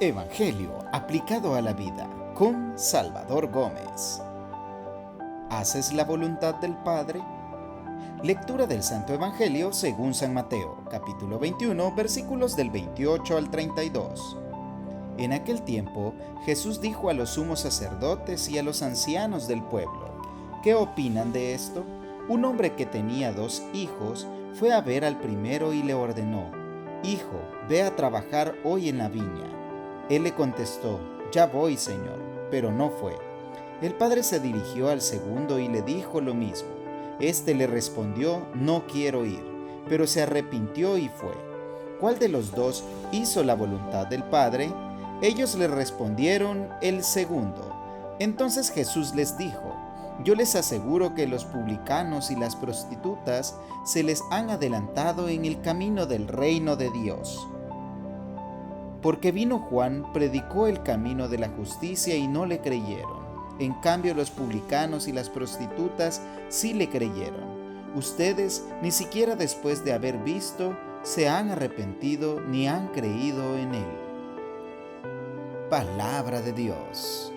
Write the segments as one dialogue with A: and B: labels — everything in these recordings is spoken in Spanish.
A: Evangelio aplicado a la vida con Salvador Gómez. ¿Haces la voluntad del Padre? Lectura del Santo Evangelio según San Mateo, capítulo 21, versículos del 28 al 32. En aquel tiempo, Jesús dijo a los sumos sacerdotes y a los ancianos del pueblo: ¿qué opinan de esto? Un hombre que tenía 2 hijos fue a ver al primero y le ordenó: Hijo, ve a trabajar hoy en la viña. Él le contestó: Ya voy, Señor, pero no fue. El padre se dirigió al segundo y le dijo lo mismo. Este le respondió: No quiero ir, pero se arrepintió y fue. ¿Cuál de los 2 hizo la voluntad del Padre? Ellos le respondieron: El segundo. Entonces Jesús les dijo: Yo les aseguro que los publicanos y las prostitutas se les han adelantado en el camino del reino de Dios. Porque vino Juan, predicó el camino de la justicia y no le creyeron. En cambio, los publicanos y las prostitutas sí le creyeron. Ustedes, ni siquiera después de haber visto, se han arrepentido ni han creído en él. Palabra de Dios.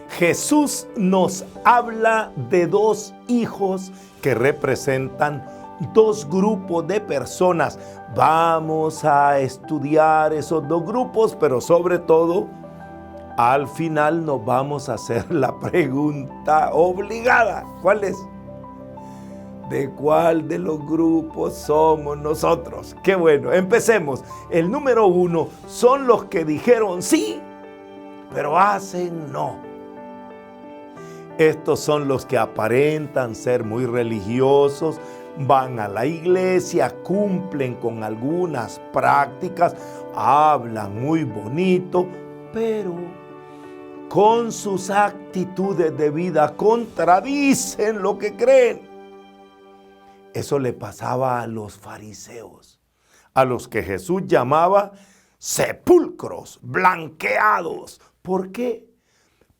B: Jesús nos habla de 2 hijos que representan 2 grupos de personas. Vamos a estudiar esos 2 grupos, pero sobre todo, al final nos vamos a hacer la pregunta obligada. ¿Cuál es? ¿De cuál de los grupos somos nosotros? Qué bueno, empecemos. El número 1 son los que dijeron sí, pero hacen no. Estos son los que aparentan ser muy religiosos, van a la iglesia, cumplen con algunas prácticas, hablan muy bonito, pero con sus actitudes de vida contradicen lo que creen. Eso le pasaba a los fariseos, a los que Jesús llamaba sepulcros blanqueados. ¿Por qué?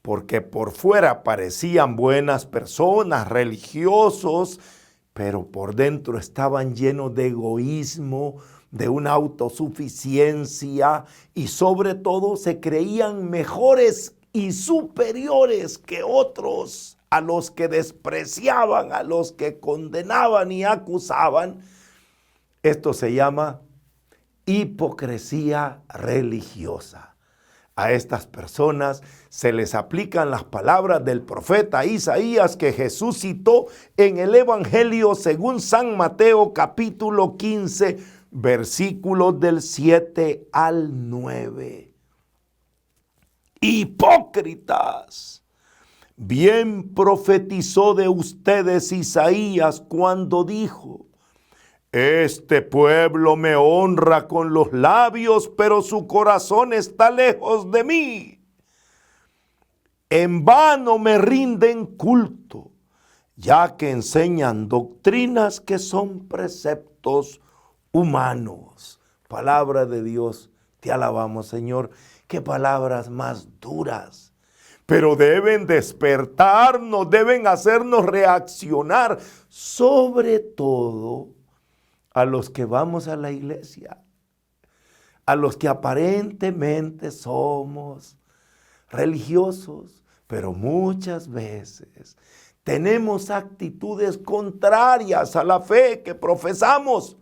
B: Porque por fuera parecían buenas personas, religiosos, pero por dentro estaban llenos de egoísmo, de una autosuficiencia y sobre todo se creían mejores y superiores que otros, a los que despreciaban, a los que condenaban y acusaban. Esto se llama hipocresía religiosa. A estas personas se les aplican las palabras del profeta Isaías que Jesús citó en el Evangelio según San Mateo capítulo 15, versículos del 7 al 9. Hipócritas, bien profetizó de ustedes Isaías cuando dijo: Este pueblo me honra con los labios, pero su corazón está lejos de mí. En vano me rinden culto, ya que enseñan doctrinas que son preceptos humanos. Palabra de Dios, te alabamos, Señor. Qué palabras más duras. Pero deben despertarnos, deben hacernos reaccionar, sobre todo a los que vamos a la iglesia, a los que aparentemente somos religiosos, pero muchas veces tenemos actitudes contrarias a la fe que profesamos,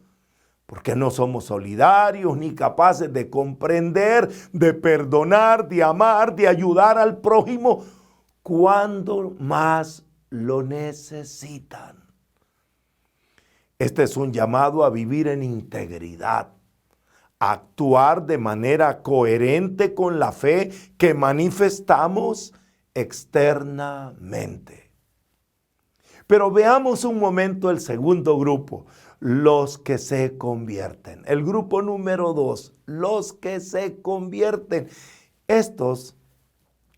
B: porque no somos solidarios ni capaces de comprender, de perdonar, de amar, de ayudar al prójimo cuando más lo necesitan. Este es un llamado a vivir en integridad, a actuar de manera coherente con la fe que manifestamos externamente. Pero veamos un momento el segundo grupo, los que se convierten. El grupo número 2, los que se convierten. Estos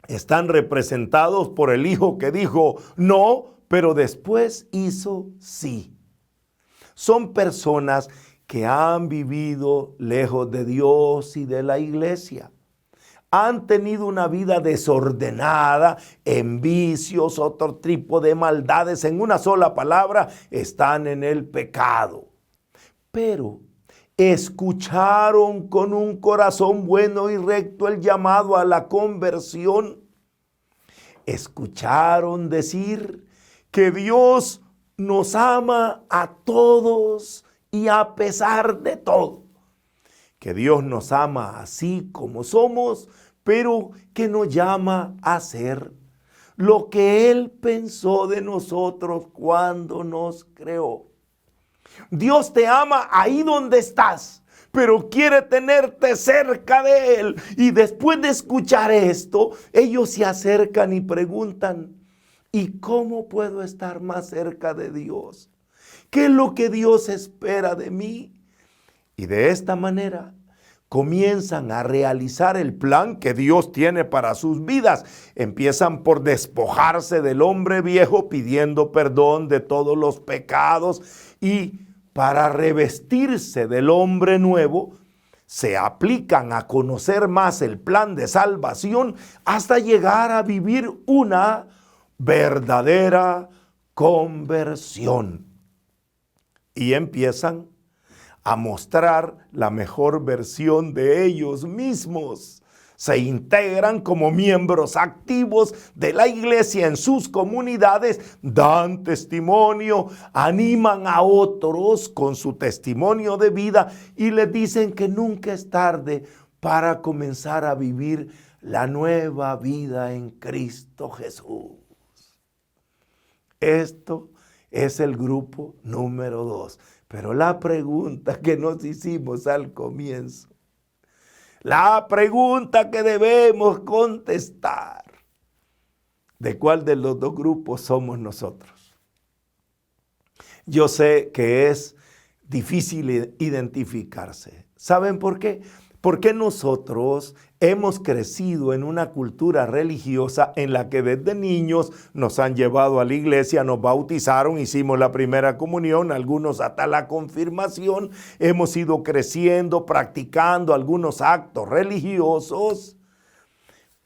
B: están representados por el hijo que dijo no, pero después hizo sí. Son personas que han vivido lejos de Dios y de la iglesia. han tenido una vida desordenada, en vicios, otro tipo de maldades, en una sola palabra, están en el pecado. Pero escucharon con un corazón bueno y recto el llamado a la conversión. Escucharon decir que Dios nos ama a todos y a pesar de todo. Que Dios nos ama así como somos, pero que nos llama a ser lo que Él pensó de nosotros cuando nos creó. Dios te ama ahí donde estás, pero quiere tenerte cerca de Él. Y después de escuchar esto, ellos se acercan y preguntan, ¿y cómo puedo estar más cerca de Dios? ¿Qué es lo que Dios espera de mí? Y de esta manera comienzan a realizar el plan que Dios tiene para sus vidas. Empiezan por despojarse del hombre viejo pidiendo perdón de todos los pecados y para revestirse del hombre nuevo se aplican a conocer más el plan de salvación hasta llegar a vivir una verdadera conversión. Y empiezan a mostrar la mejor versión de ellos mismos. Se integran como miembros activos de la iglesia en sus comunidades, dan testimonio, animan a otros con su testimonio de vida y les dicen que nunca es tarde para comenzar a vivir la nueva vida en Cristo Jesús. Esto es el grupo número 2. Pero la pregunta que nos hicimos al comienzo, la pregunta que debemos contestar, ¿de cuál de los dos grupos somos nosotros? Yo sé que es difícil identificarse. ¿Saben por qué? Porque nosotros hemos crecido en una cultura religiosa en la que desde niños nos han llevado a la iglesia, nos bautizaron, hicimos la primera comunión, algunos hasta la confirmación, hemos ido creciendo, practicando algunos actos religiosos,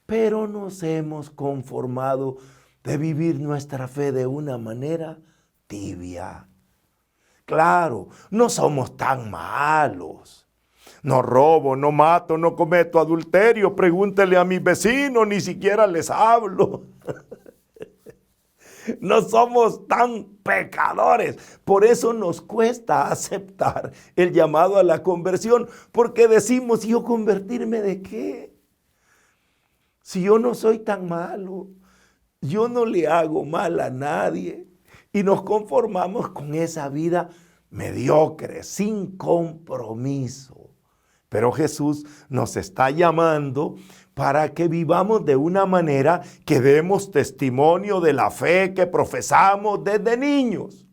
B: pero nos hemos conformado de vivir nuestra fe de una manera tibia. Claro, no somos tan malos. No robo, no mato, no cometo adulterio. Pregúntele a mis vecinos, ni siquiera les hablo. No somos tan pecadores. Por eso nos cuesta aceptar el llamado a la conversión. Porque decimos, ¿yo convertirme de qué? Si yo no soy tan malo, yo no le hago mal a nadie. Y nos conformamos con esa vida mediocre, sin compromiso. Pero Jesús nos está llamando para que vivamos de una manera que demos testimonio de la fe que profesamos desde niños.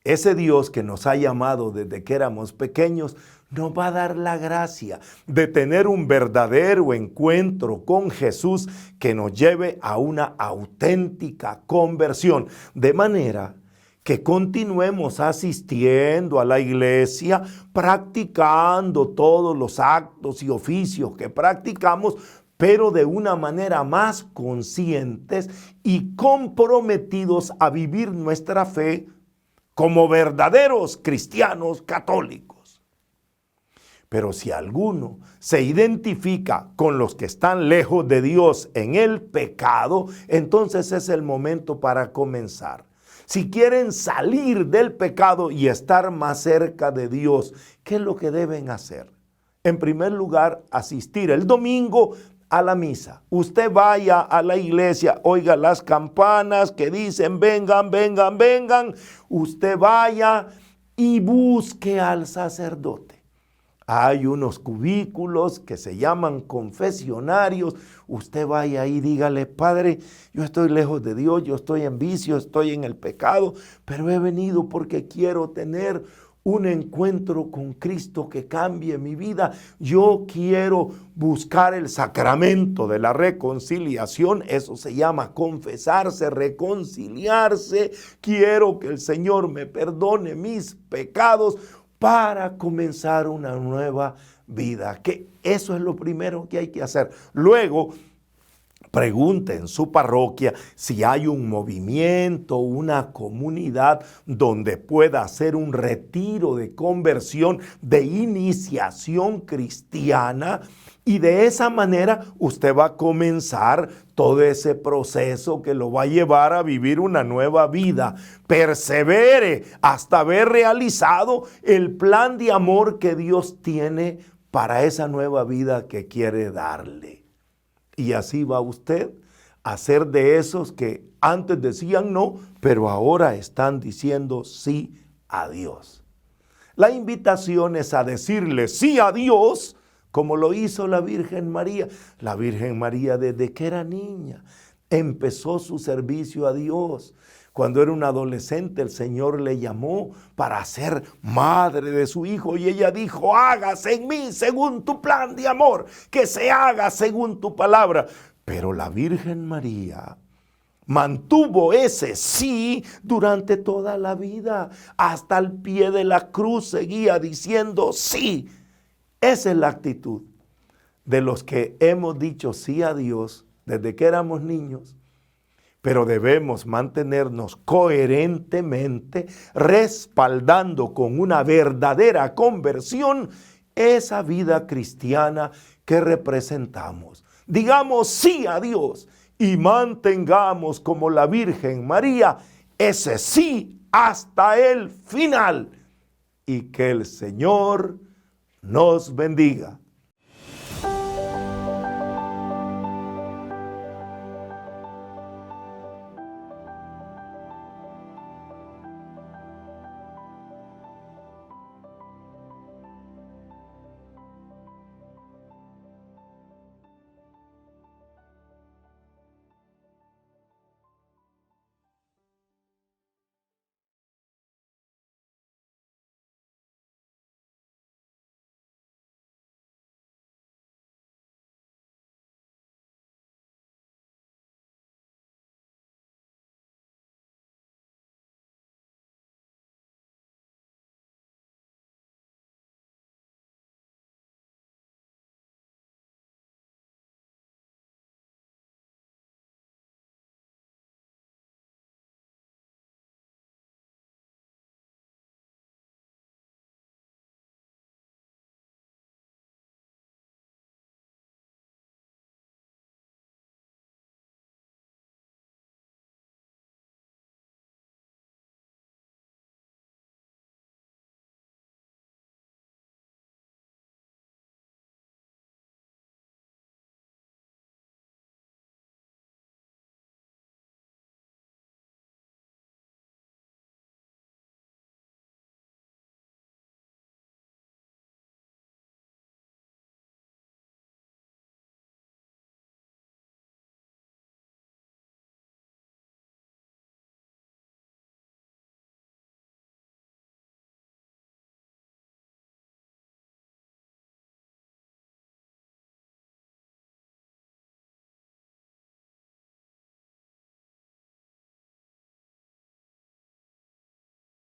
B: Ese Dios que nos ha llamado desde que éramos pequeños nos va a dar la gracia de tener un verdadero encuentro con Jesús que nos lleve a una auténtica conversión. De manera que continuemos asistiendo a la iglesia, practicando todos los actos y oficios que practicamos, pero de una manera más conscientes y comprometidos a vivir nuestra fe como verdaderos cristianos católicos. Pero si alguno se identifica con los que están lejos de Dios en el pecado, entonces es el momento para comenzar. Si quieren salir del pecado y estar más cerca de Dios, ¿qué es lo que deben hacer? En primer lugar, asistir el domingo a la misa. Usted vaya a la iglesia, oiga las campanas que dicen vengan, vengan, vengan. Usted vaya y busque al sacerdote. Hay unos cubículos que se llaman confesionarios. Usted vaya ahí y dígale, Padre, yo estoy lejos de Dios, yo estoy en vicio, estoy en el pecado, pero he venido porque quiero tener un encuentro con Cristo que cambie mi vida. Yo quiero buscar el sacramento de la reconciliación. Eso se llama confesarse, reconciliarse. Quiero que el Señor me perdone mis pecados. para comenzar una nueva vida. Que eso es lo primero que hay que hacer. Luego, pregunte en su parroquia si hay un movimiento, una comunidad donde pueda hacer un retiro de conversión, de iniciación cristiana, y de esa manera usted va a comenzar todo ese proceso que lo va a llevar a vivir una nueva vida. Persevere hasta haber realizado el plan de amor que Dios tiene para esa nueva vida que quiere darle. Y así va usted a ser de esos que antes decían no, pero ahora están diciendo sí a Dios. La invitación es a decirle sí a Dios, como lo hizo la Virgen María. La Virgen María, desde que era niña, empezó su servicio a Dios. Cuando era una adolescente, el Señor le llamó para ser madre de su hijo y ella dijo: hágase en mí según tu plan de amor, que se haga según tu palabra. Pero la Virgen María mantuvo ese sí durante toda la vida. Hasta el pie de la cruz seguía diciendo sí. Esa es la actitud de los que hemos dicho sí a Dios desde que éramos niños. Pero debemos mantenernos coherentemente, respaldando con una verdadera conversión esa vida cristiana que representamos. Digamos sí a Dios y mantengamos como la Virgen María ese sí hasta el final. Y que el Señor nos bendiga.